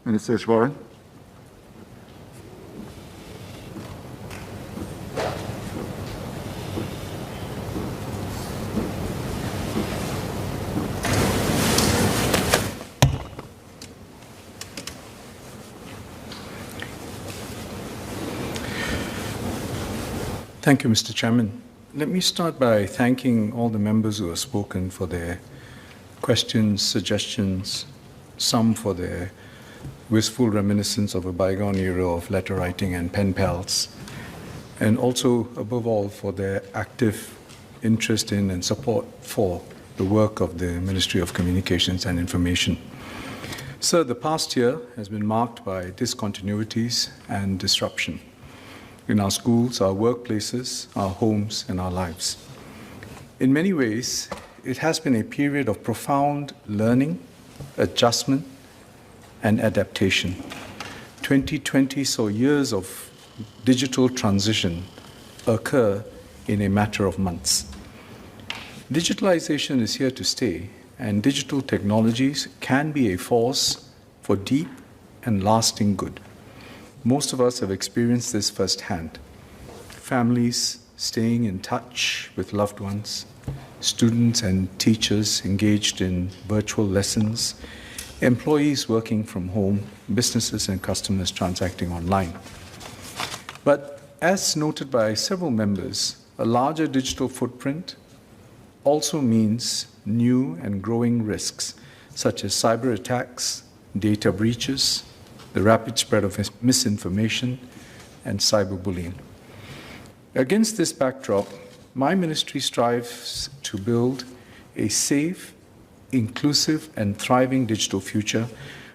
Minister Iswaran. Thank you, Mr. Chairman. Let me start by thanking all the members who have spoken for their questions, suggestions, some for their wistful reminiscence of a bygone era of letter writing and pen pals, and also, above all, for their active interest in and support for the work of the Ministry of Communications and Information. Sir, the past year has been marked by discontinuities and disruption in our schools, our workplaces, our homes, and our lives. In many ways, it has been a period of profound learning, adjustment, and adaptation. 2020 saw years of digital transition occur in a matter of months. Digitalization is here to stay, and digital technologies can be a force for deep and lasting good. Most of us have experienced this firsthand. Families staying in touch with loved ones, students and teachers engaged in virtual lessons, employees working from home, businesses and customers transacting online. But as noted by several members, a larger digital footprint also means new and growing risks, such as cyber attacks, data breaches, the rapid spread of misinformation, and cyberbullying. Against this backdrop, my ministry strives to build a safe, inclusive, and thriving digital future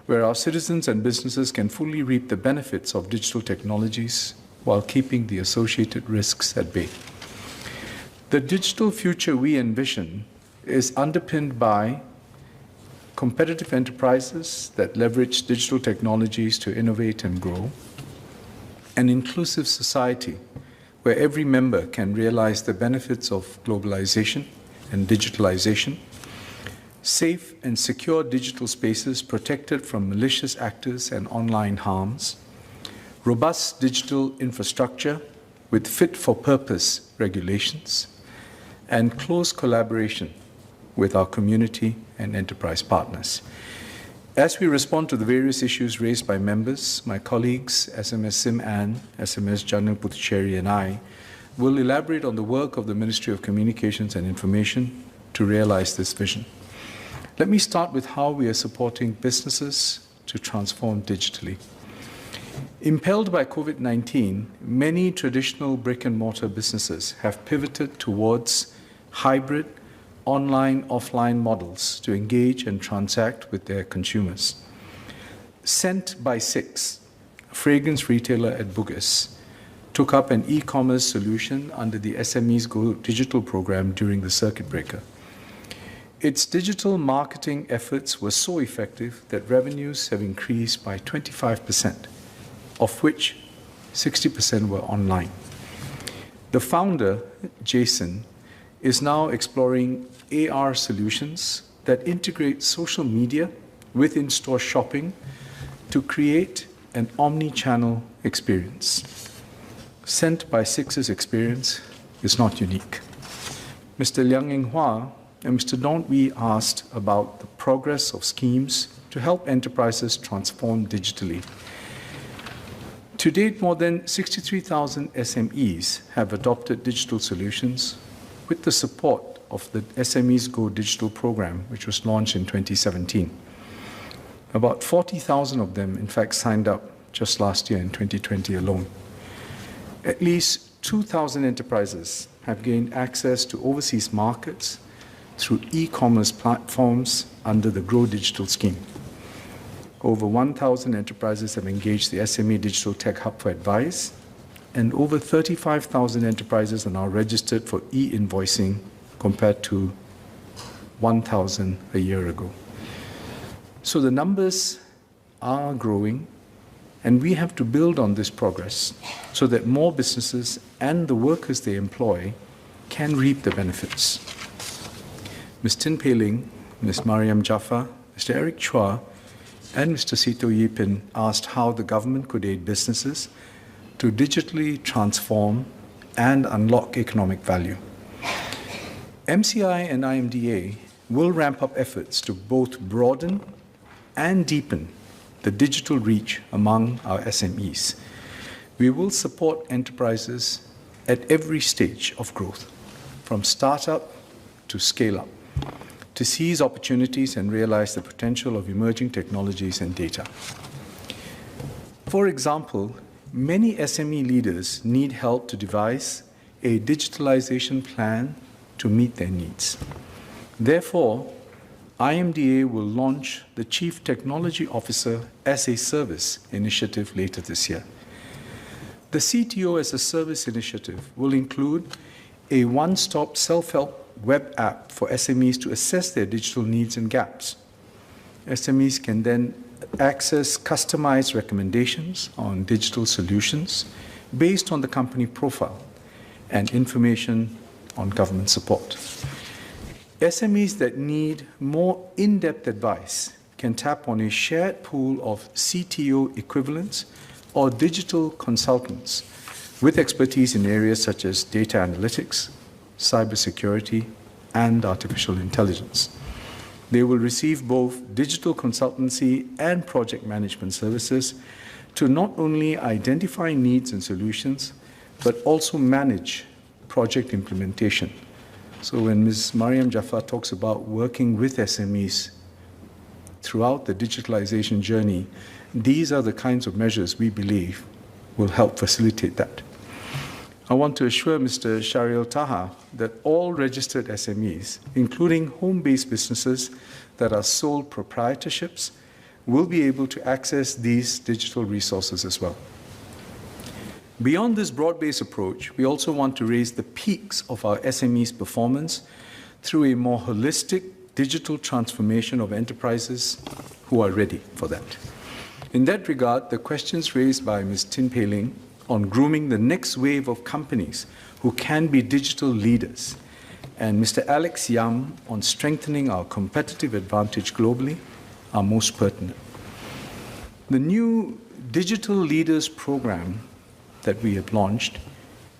where our citizens and businesses can fully reap the benefits of digital technologies while keeping the associated risks at bay. The digital future we envision is underpinned by competitive enterprises that leverage digital technologies to innovate and grow, an inclusive society where every member can realize the benefits of globalization and digitalization, safe and secure digital spaces protected from malicious actors and online harms, robust digital infrastructure with fit-for-purpose regulations, and close collaboration with our community and enterprise partners. As we respond to the various issues raised by members, my colleagues, SMS Sim Ann, SMS Janil Puthcheri, and I will elaborate on the work of the Ministry of Communications and Information to realize this vision. Let me start with how we are supporting businesses to transform digitally. Impelled by COVID-19, many traditional brick-and-mortar businesses have pivoted towards hybrid, online-offline models to engage and transact with their consumers. Scent by Six, a fragrance retailer at Bugis, took up an e-commerce solution under the SMEs Go digital program during the circuit breaker. Its digital marketing efforts were so effective that revenues have increased by 25%, of which 60% were online. The founder, Jason, is now exploring AR solutions that integrate social media with in-store shopping to create an omni-channel experience. Scent by Six's experience is not unique. Mr. Liang Eng Hua and Mr. Don Wee asked about the progress of schemes to help enterprises transform digitally. To date, more than 63,000 SMEs have adopted digital solutions with the support of the SMEs Go digital program, which was launched in 2017. About 40,000 of them, in fact, signed up just last year in 2020 alone. At least 2,000 enterprises have gained access to overseas markets through e-commerce platforms under the Grow Digital scheme. Over 1,000 enterprises have engaged the SME Digital Tech Hub for advice, and over 35,000 enterprises are now registered for e-invoicing compared to 1,000 a year ago. So the numbers are growing, and we have to build on this progress so that more businesses and the workers they employ can reap the benefits. Ms. Tin Pei Ling, Ms. Mariam Jaffa, Mr. Eric Chua, and Mr. Sito Yipin asked how the government could aid businesses to digitally transform and unlock economic value. MCI and IMDA will ramp up efforts to both broaden and deepen the digital reach among our SMEs. We will support enterprises at every stage of growth, from startup to scale up, to seize opportunities and realize the potential of emerging technologies and data. For example, many SME leaders need help to devise a digitalization plan to meet their needs. Therefore, IMDA will launch the Chief Technology Officer as a Service initiative later this year. The CTO as a Service initiative will include a one-stop self-help web app for SMEs to assess their digital needs and gaps. SMEs can then access customized recommendations on digital solutions based on the company profile and information on government support. SMEs that need more in-depth advice can tap on a shared pool of CTO equivalents or digital consultants with expertise in areas such as data analytics, cybersecurity, and artificial intelligence. They will receive both digital consultancy and project management services to not only identify needs and solutions, but also manage project implementation. So when Ms. Mariam Jafar talks about working with SMEs throughout the digitalization journey, these are the kinds of measures we believe will help facilitate that. I want to assure Mr. Shariel Taha that all registered SMEs, including home-based businesses that are sole proprietorships, will be able to access these digital resources as well. Beyond this broad-based approach, we also want to raise the peaks of our SMEs' performance through a more holistic digital transformation of enterprises who are ready for that. In that regard, the questions raised by Ms. Tin Pei Ling on grooming the next wave of companies who can be digital leaders, and Mr. Alex Yam on strengthening our competitive advantage globally are most pertinent. The new Digital Leaders Program that we have launched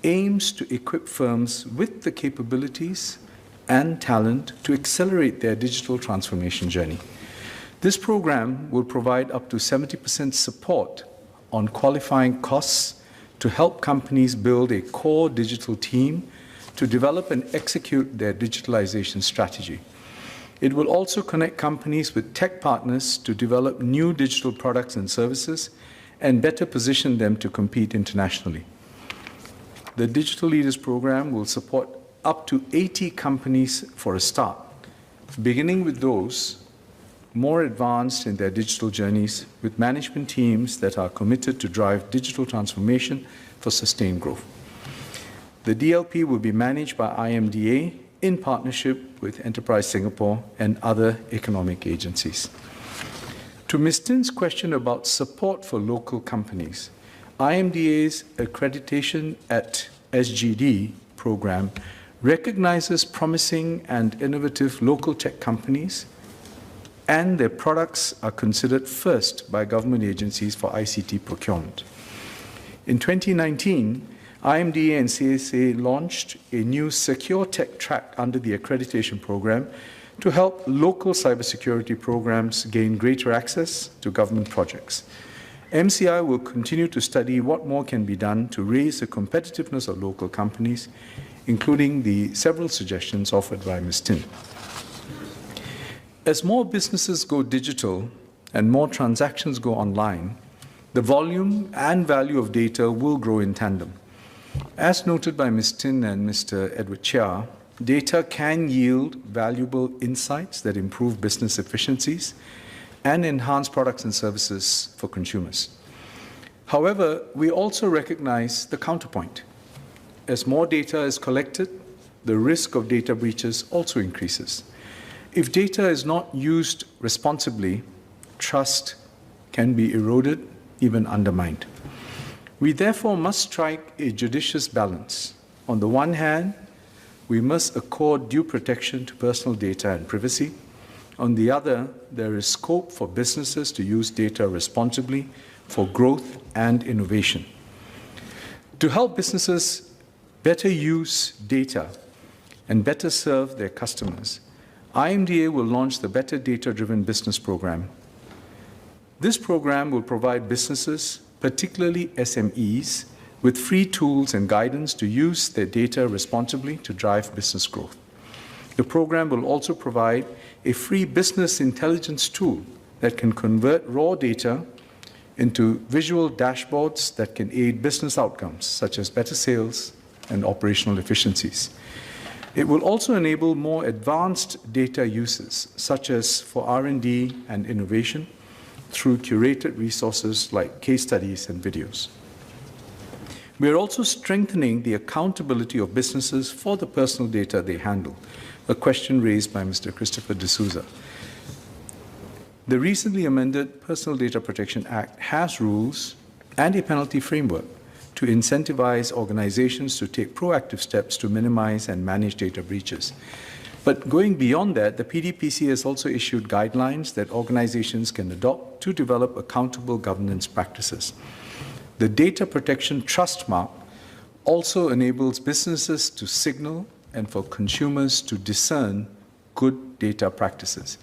aims to equip firms with the capabilities and talent to accelerate their digital transformation journey. This program will provide up to 70% support on qualifying costs to help companies build a core digital team to develop and execute their digitalization strategy. It will also connect companies with tech partners to develop new digital products and services and better position them to compete internationally. The Digital Leaders Program will support up to 80 companies for a start, beginning with those more advanced in their digital journeys with management teams that are committed to drive digital transformation for sustained growth. The DLP will be managed by IMDA in partnership with Enterprise Singapore and other economic agencies. To Ms. Tin's question about support for local companies, IMDA's accreditation at SGD program recognizes promising and innovative local tech companies, and their products are considered first by government agencies for ICT procurement. In 2019, IMDA and CSA launched a new secure tech track under the accreditation program to help local cybersecurity programs gain greater access to government projects. MCI will continue to study what more can be done to raise the competitiveness of local companies, including the several suggestions offered by Ms. Tin. As more businesses go digital and more transactions go online, the volume and value of data will grow in tandem. As noted by Ms. Tin and Mr. Edward Chia, data can yield valuable insights that improve business efficiencies and enhance products and services for consumers. However, we also recognize the counterpoint. As more data is collected, the risk of data breaches also increases. If data is not used responsibly, trust can be eroded, even undermined. We therefore must strike a judicious balance. On the one hand, we must accord due protection to personal data and privacy. On the other, there is scope for businesses to use data responsibly for growth and innovation. To help businesses better use data and better serve their customers, IMDA will launch the Better Data-Driven Business Program. This program will provide businesses, particularly SMEs, with free tools and guidance to use their data responsibly to drive business growth. The program will also provide a free business intelligence tool that can convert raw data into visual dashboards that can aid business outcomes, such as better sales and operational efficiencies. It will also enable more advanced data uses, such as for R&D and innovation, through curated resources like case studies and videos. We are also strengthening the accountability of businesses for the personal data they handle, a question raised by Mr. Christopher D'Souza. The recently amended Personal Data Protection Act has rules and a penalty framework to incentivize organizations to take proactive steps to minimize and manage data breaches. But going beyond that, the PDPC has also issued guidelines that organizations can adopt to develop accountable governance practices. The Data Protection Trust Mark also enables businesses to signal and for consumers to discern good data practices.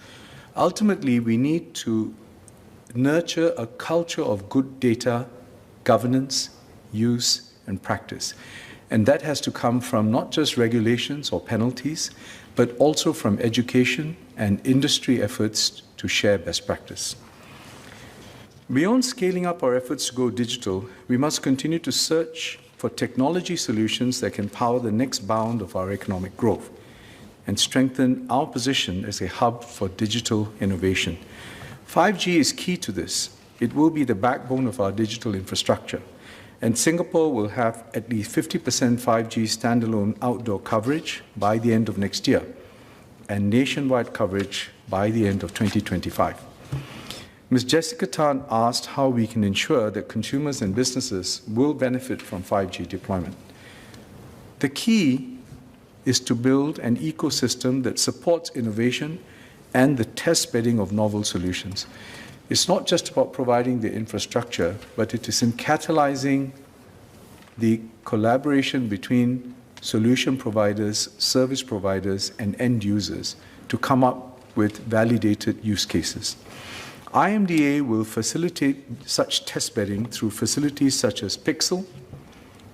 Ultimately, we need to nurture a culture of good data governance, use, and practice. And that has to come from not just regulations or penalties, but also from education and industry efforts to share best practice. Beyond scaling up our efforts to go digital, we must continue to search for technology solutions that can power the next bound of our economic growth and strengthen our position as a hub for digital innovation. 5G is key to this. It will be the backbone of our digital infrastructure. And Singapore will have at least 50% 5G standalone outdoor coverage by the end of next year, and nationwide coverage by the end of 2025. Ms. Jessica Tan asked how we can ensure that consumers and businesses will benefit from 5G deployment. The key is to build an ecosystem that supports innovation and the test bedding of novel solutions. It's not just about providing the infrastructure, but it is in catalyzing the collaboration between solution providers, service providers, and end users to come up with validated use cases. IMDA will facilitate such test bedding through facilities such as Pixel,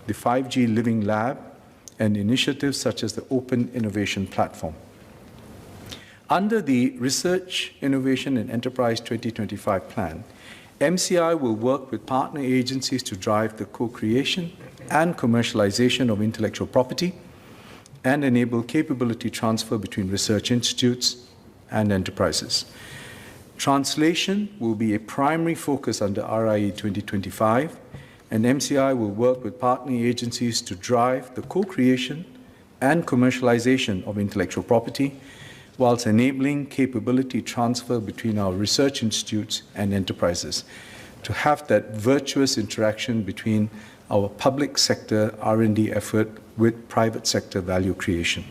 the 5G Living Lab, and initiatives such as the Open Innovation Platform. Under the Research, Innovation and Enterprise 2025 plan, MCI will work with partner agencies to drive the co-creation and commercialization of intellectual property and enable capability transfer between research institutes and enterprises. Translation will be a primary focus under RIE 2025, and MCI will work with partner agencies to drive the co-creation and commercialization of intellectual property, whilst enabling capability transfer between our research institutes and enterprises, to have that virtuous interaction between our public sector R&D effort with private sector value creation.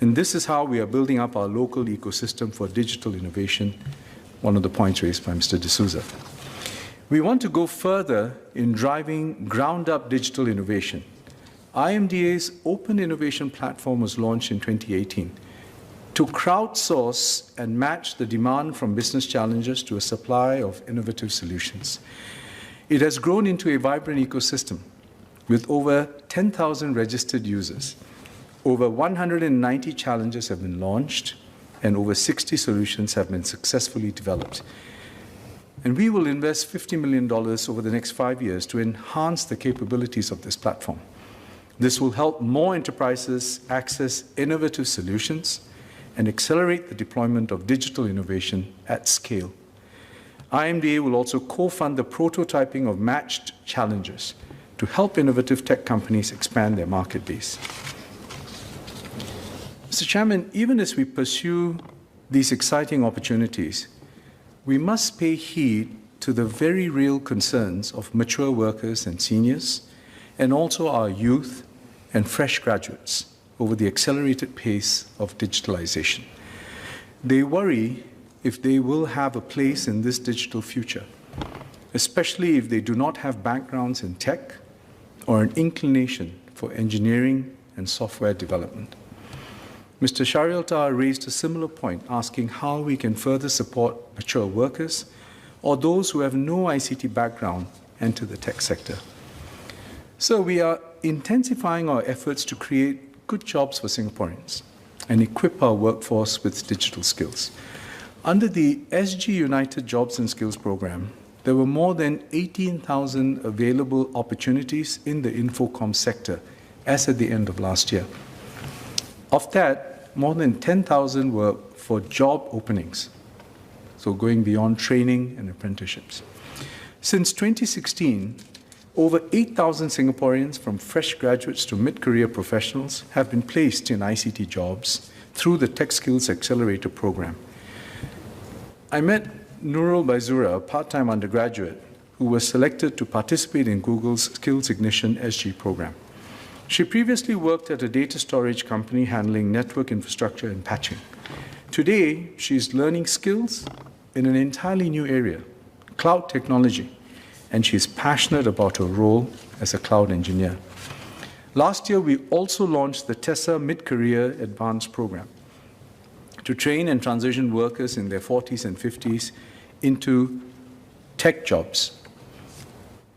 And this is how we are building up our local ecosystem for digital innovation, one of the points raised by Mr. D'Souza. We want to go further in driving ground-up digital innovation. IMDA's Open Innovation Platform was launched in 2018 to crowdsource and match the demand from business challenges to a supply of innovative solutions. It has grown into a vibrant ecosystem with over 10,000 registered users. Over 190 challenges have been launched, and over 60 solutions have been successfully developed. And we will invest $50 million over the next 5 years to enhance the capabilities of this platform. This will help more enterprises access innovative solutions and accelerate the deployment of digital innovation at scale. IMDA will also co-fund the prototyping of matched challenges to help innovative tech companies expand their market base. Mr. Chairman, even as we pursue these exciting opportunities, we must pay heed to the very real concerns of mature workers and seniors, and also our youth and fresh graduates over the accelerated pace of digitalization. They worry if they will have a place in this digital future, especially if they do not have backgrounds in tech or an inclination for engineering and software development. Mr. Sharialtar raised a similar point, asking how we can further support mature workers or those who have no ICT background enter the tech sector. So we are intensifying our efforts to create good jobs for Singaporeans and equip our workforce with digital skills. Under the SG United Jobs and Skills Program, there were more than 18,000 available opportunities in the Infocom sector as at the end of last year. Of that, more than 10,000 were for job openings, so going beyond training and apprenticeships. Since 2016, over 8,000 Singaporeans, from fresh graduates to mid-career professionals, have been placed in ICT jobs through the Tech Skills Accelerator program. I met Nurul Baizura, a part-time undergraduate, who was selected to participate in Google's Skills Ignition SG program. She previously worked at a data storage company handling network infrastructure and patching. Today, she is learning skills in an entirely new area, cloud technology, and she is passionate about her role as a cloud engineer. Last year, we also launched the TESA Mid-Career Advanced Program to train and transition workers in their 40s and 50s into tech jobs.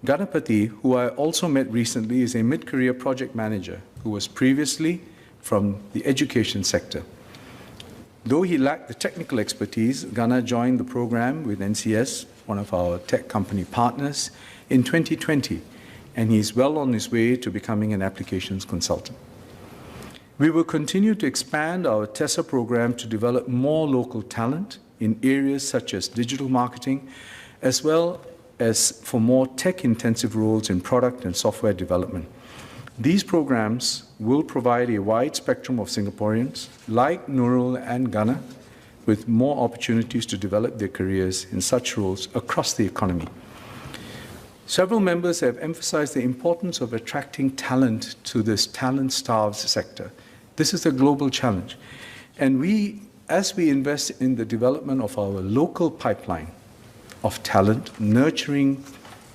Ganapati, who I also met recently, is a mid-career project manager who was previously from the education sector. Though he lacked the technical expertise, Gana joined the program with NCS, one of our tech company partners, in 2020, and he is well on his way to becoming an applications consultant. We will continue to expand our TESA program to develop more local talent in areas such as digital marketing, as well as for more tech-intensive roles in product and software development. These programs will provide a wide spectrum of Singaporeans, like Nurul and Ghana, with more opportunities to develop their careers in such roles across the economy. Several members have emphasized the importance of attracting talent to this talent-starved sector. This is a global challenge. And as we invest in the development of our local pipeline of talent, nurturing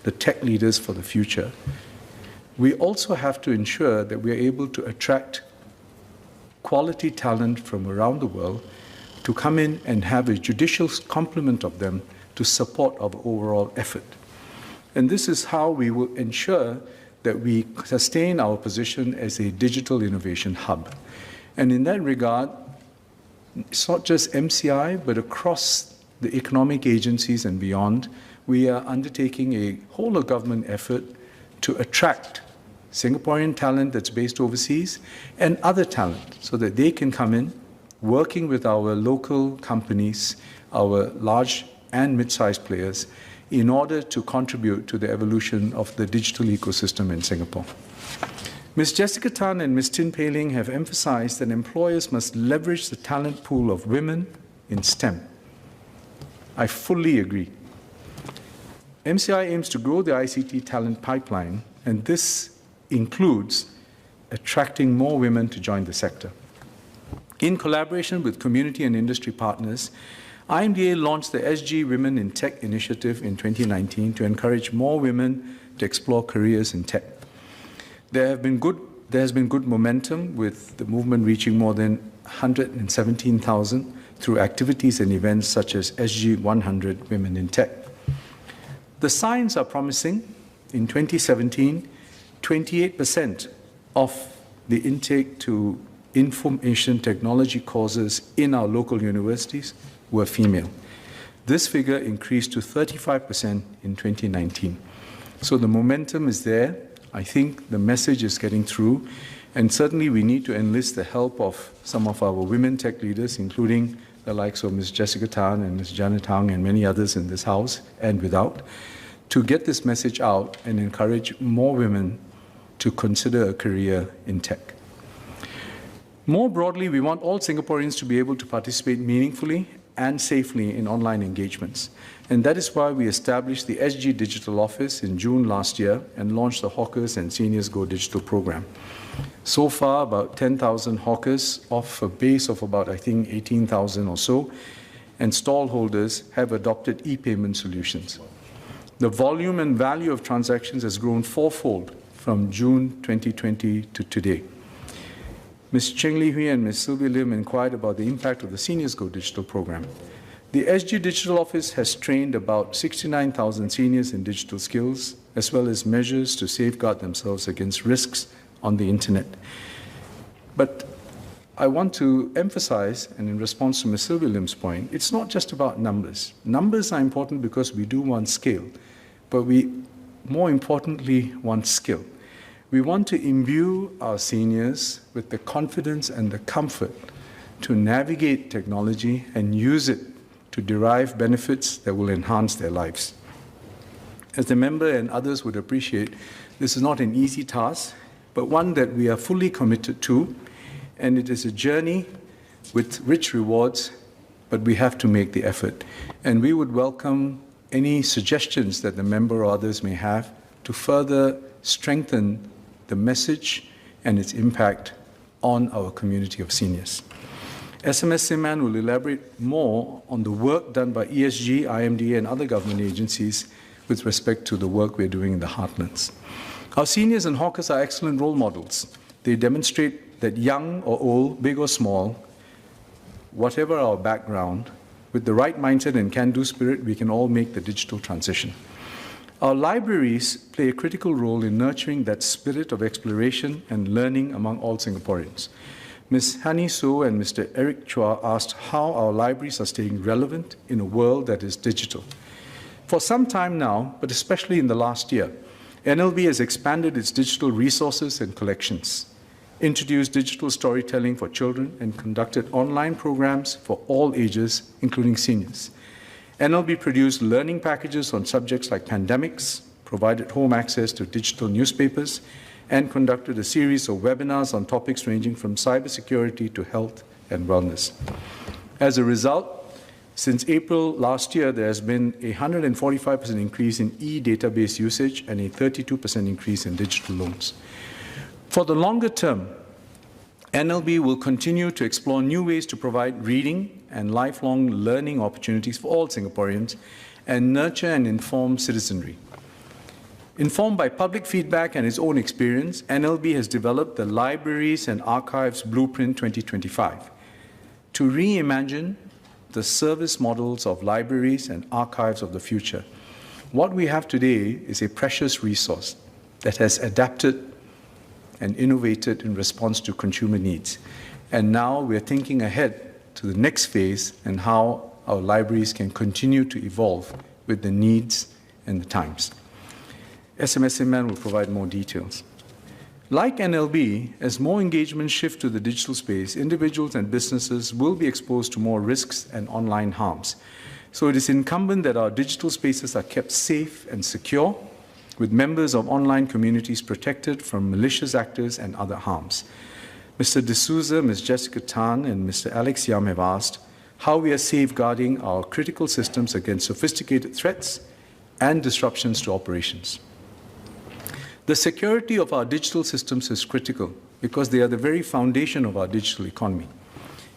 the tech leaders for the future, we also have to ensure that we are able to attract quality talent from around the world to come in and have a judicious complement of them to support our overall effort. And this is how we will ensure that we sustain our position as a digital innovation hub. And in that regard, it's not just MCI, but across the economic agencies and beyond, we are undertaking a whole of government effort to attract Singaporean talent that's based overseas and other talent so that they can come in working with our local companies, our large and mid-sized players, in order to contribute to the evolution of the digital ecosystem in Singapore. Ms. Jessica Tan and Ms. Tin Pei Ling have emphasized that employers must leverage the talent pool of women in STEM. I fully agree. MCI aims to grow the ICT talent pipeline, and this includes attracting more women to join the sector. In collaboration with community and industry partners, IMDA launched the SG Women in Tech initiative in 2019 to encourage more women to explore careers in tech. There has been good momentum, with the movement reaching more than 117,000 through activities and events such as SG 100 Women in Tech. The signs are promising. In 2017, 28% of the intake to information technology courses in our local universities were female. This figure increased to 35% in 2019. So the momentum is there. I think the message is getting through, and certainly we need to enlist the help of some of our women tech leaders, including the likes of Ms. Jessica Tan and Ms. Janet Tang and many others in this house and without, to get this message out and encourage more women to consider a career in tech. More broadly, we want all Singaporeans to be able to participate meaningfully and safely in online engagements. And that is why we established the SG Digital Office in June last year and launched the Hawkers and Seniors Go Digital program. So far, about 10,000 hawkers off a base of about, I think, 18,000 or so, and stallholders have adopted e-payment solutions. The volume and value of transactions has grown fourfold from June 2020 to today. Ms. Cheng Li Hui and Ms. Sylvia Lim inquired about the impact of the Seniors Go Digital program. The SG Digital Office has trained about 69,000 seniors in digital skills, as well as measures to safeguard themselves against risks on the internet. But I want to emphasize, and in response to Ms. Sylvia Lim's point, it's not just about numbers. Numbers are important because we do want scale, but we, more importantly, want skill. We want to imbue our seniors with the confidence and the comfort to navigate technology and use it to derive benefits that will enhance their lives. As the member and others would appreciate, this is not an easy task, but one that we are fully committed to, and it is a journey with rich rewards, but we have to make the effort. And we would welcome any suggestions that the member or others may have to further strengthen the message and its impact on our community of seniors. SMS Siman will elaborate more on the work done by ESG, IMDA, and other government agencies with respect to the work we're doing in the heartlands. Our seniors and hawkers are excellent role models. They demonstrate that young or old, big or small, whatever our background, with the right mindset and can-do spirit, we can all make the digital transition. Our libraries play a critical role in nurturing that spirit of exploration and learning among all Singaporeans. Ms. Hani So and Mr. Eric Chua asked how our libraries are staying relevant in a world that is digital. For some time now, but especially in the last year, NLB has expanded its digital resources and collections, introduced digital storytelling for children, and conducted online programs for all ages, including seniors. NLB produced learning packages on subjects like pandemics, provided home access to digital newspapers, and conducted a series of webinars on topics ranging from cybersecurity to health and wellness. As a result, since April last year, there has been a 145% increase in e-database usage and a 32% increase in digital loans. For the longer term, NLB will continue to explore new ways to provide reading and lifelong learning opportunities for all Singaporeans and nurture and inform citizenry. Informed by public feedback and its own experience, NLB has developed the Libraries and Archives Blueprint 2025 to reimagine the service models of libraries and archives of the future. What we have today is a precious resource that has adapted and innovated in response to consumer needs. And now we're thinking ahead to the next phase and how our libraries can continue to evolve with the needs and the times. SMS Siman will provide more details. Like NLB, as more engagements shift to the digital space, individuals and businesses will be exposed to more risks and online harms. So it is incumbent that our digital spaces are kept safe and secure, with members of online communities protected from malicious actors and other harms. Mr. D'Souza, Ms. Jessica Tan, and Mr. Alex Yam have asked how we are safeguarding our critical systems against sophisticated threats and disruptions to operations. The security of our digital systems is critical because they are the very foundation of our digital economy.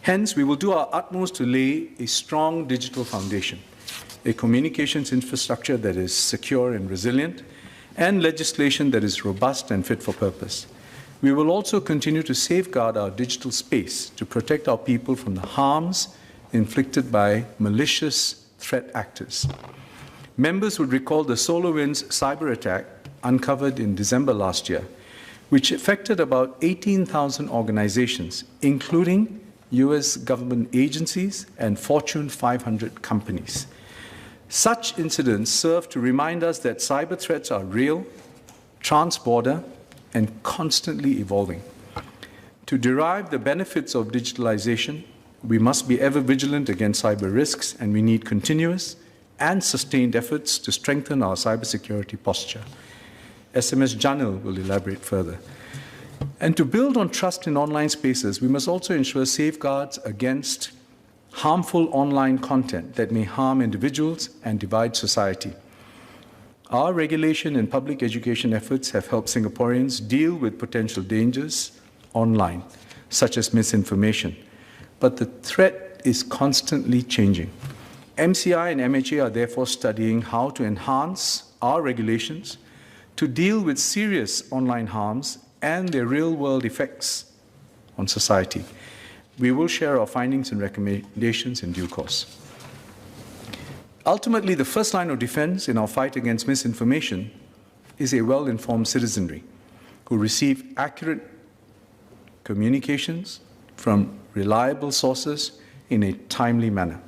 Hence, we will do our utmost to lay a strong digital foundation, a communications infrastructure that is secure and resilient, and legislation that is robust and fit for purpose. We will also continue to safeguard our digital space to protect our people from the harms inflicted by malicious threat actors. Members would recall the SolarWinds cyber attack uncovered in December last year, which affected about 18,000 organizations, including US government agencies and Fortune 500 companies. Such incidents serve to remind us that cyber threats are real, trans-border, and constantly evolving. To derive the benefits of digitalization, we must be ever vigilant against cyber risks, and we need continuous and sustained efforts to strengthen our cybersecurity posture. SMS Janil will elaborate further. And to build on trust in online spaces, we must also ensure safeguards against harmful online content that may harm individuals and divide society. Our regulation and public education efforts have helped Singaporeans deal with potential dangers online, such as misinformation. But the threat is constantly changing. MCI and MHA are therefore studying how to enhance our regulations to deal with serious online harms and their real-world effects on society. We will share our findings and recommendations in due course. Ultimately, the first line of defense in our fight against misinformation is a well-informed citizenry who receive accurate communications from reliable sources in a timely manner.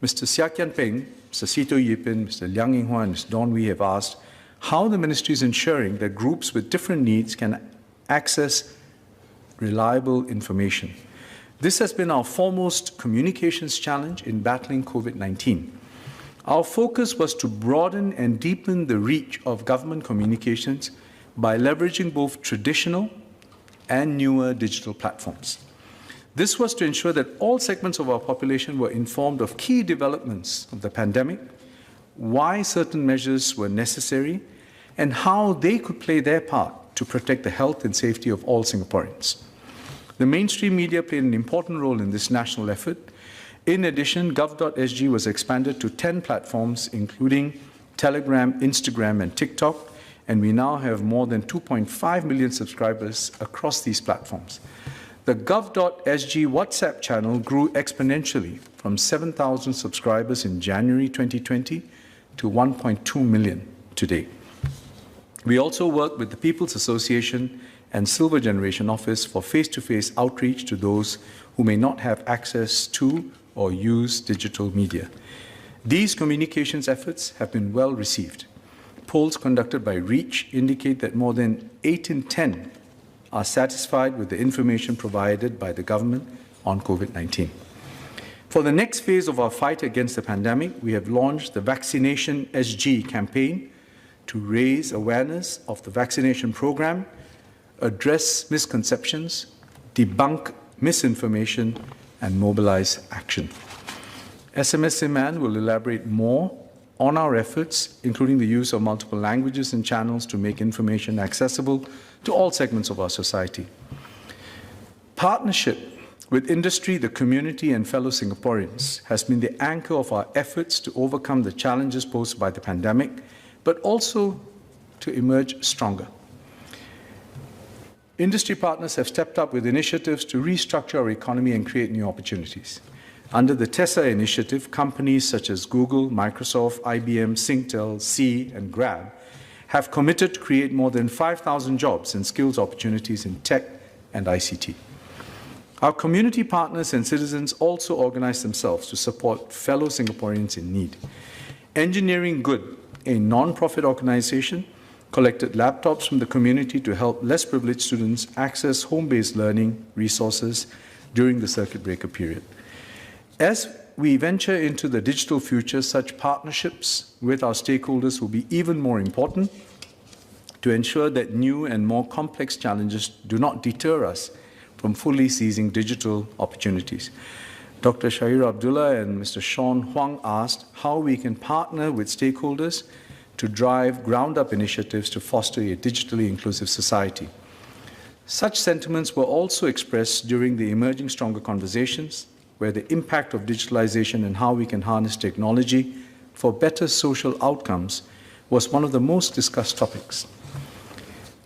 Mr. Seah Kian Peng, Mr. Sito Yipin, Mr. Liang Yinghua, and Mr. Don Wee have asked how the ministry is ensuring that groups with different needs can access reliable information. This has been our foremost communications challenge in battling COVID-19. Our focus was to broaden and deepen the reach of government communications by leveraging both traditional and newer digital platforms. This was to ensure that all segments of our population were informed of key developments of the pandemic, why certain measures were necessary, and how they could play their part to protect the health and safety of all Singaporeans. The mainstream media played an important role in this national effort. In addition, gov.sg was expanded to 10 platforms, including Telegram, Instagram, and TikTok, and we now have more than 2.5 million subscribers across these platforms. The gov.sg WhatsApp channel grew exponentially from 7,000 subscribers in January 2020 to 1.2 million today. We also work with the People's Association and Silver Generation Office for face-to-face outreach to those who may not have access to or use digital media. These communications efforts have been well received. Polls conducted by Reach indicate that more than 8 in 10 are satisfied with the information provided by the government on COVID-19. For the next phase of our fight against the pandemic, we have launched the Vaccination SG campaign to raise awareness of the vaccination program, address misconceptions, debunk misinformation, and mobilize action. SMS Siman will elaborate more on our efforts, including the use of multiple languages and channels to make information accessible to all segments of our society. Partnership with industry, the community, and fellow Singaporeans has been the anchor of our efforts to overcome the challenges posed by the pandemic, but also to emerge stronger. Industry partners have stepped up with initiatives to restructure our economy and create new opportunities. Under the TESA initiative, companies such as Google, Microsoft, IBM, Singtel, Sea, and Grab have committed to create more than 5,000 jobs and skills opportunities in tech and ICT. Our community partners and citizens also organize themselves to support fellow Singaporeans in need. Engineering Good, a non-profit organization, collected laptops from the community to help less privileged students access home-based learning resources during the circuit breaker period. As we venture into the digital future, such partnerships with our stakeholders will be even more important to ensure that new and more complex challenges do not deter us from fully seizing digital opportunities. Dr. Shahir Abdullah and Mr. Sean Huang asked how we can partner with stakeholders to drive ground-up initiatives to foster a digitally inclusive society. Such sentiments were also expressed during the Emerging Stronger conversations, where the impact of digitalization and how we can harness technology for better social outcomes was one of the most discussed topics.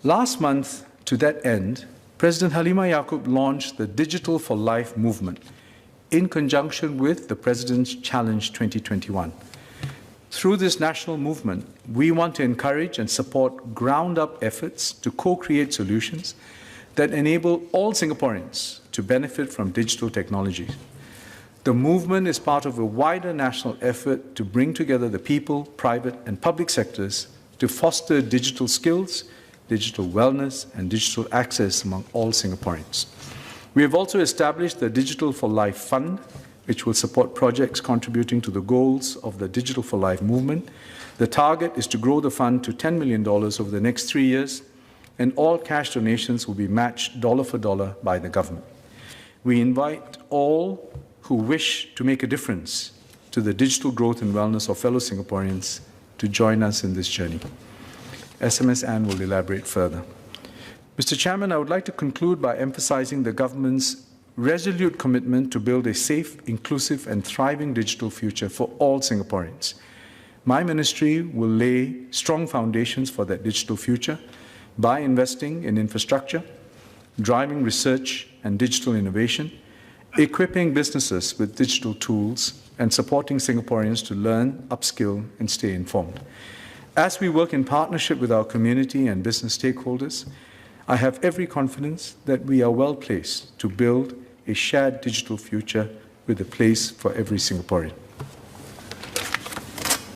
Last month, to that end, President Halimah Yacob launched the Digital for Life movement in conjunction with the President's Challenge 2021. Through this national movement, we want to encourage and support ground-up efforts to co-create solutions that enable all Singaporeans to benefit from digital technologies. The movement is part of a wider national effort to bring together the people, private and public sectors to foster digital skills, digital wellness, and digital access among all Singaporeans. We have also established the Digital for Life Fund, which will support projects contributing to the goals of the Digital for Life movement. The target is to grow the fund to $10 million over the next 3 years, and all cash donations will be matched dollar for dollar by the government. We invite all who wish to make a difference to the digital growth and wellness of fellow Singaporeans to join us in this journey. SMS Ann will elaborate further. Mr. Chairman, I would like to conclude by emphasizing the government's resolute commitment to build a safe, inclusive, and thriving digital future for all Singaporeans. My ministry will lay strong foundations for that digital future by investing in infrastructure, driving research and digital innovation, equipping businesses with digital tools, and supporting Singaporeans to learn, upskill, and stay informed. As we work in partnership with our community and business stakeholders, I have every confidence that we are well placed to build a shared digital future with a place for every Singaporean.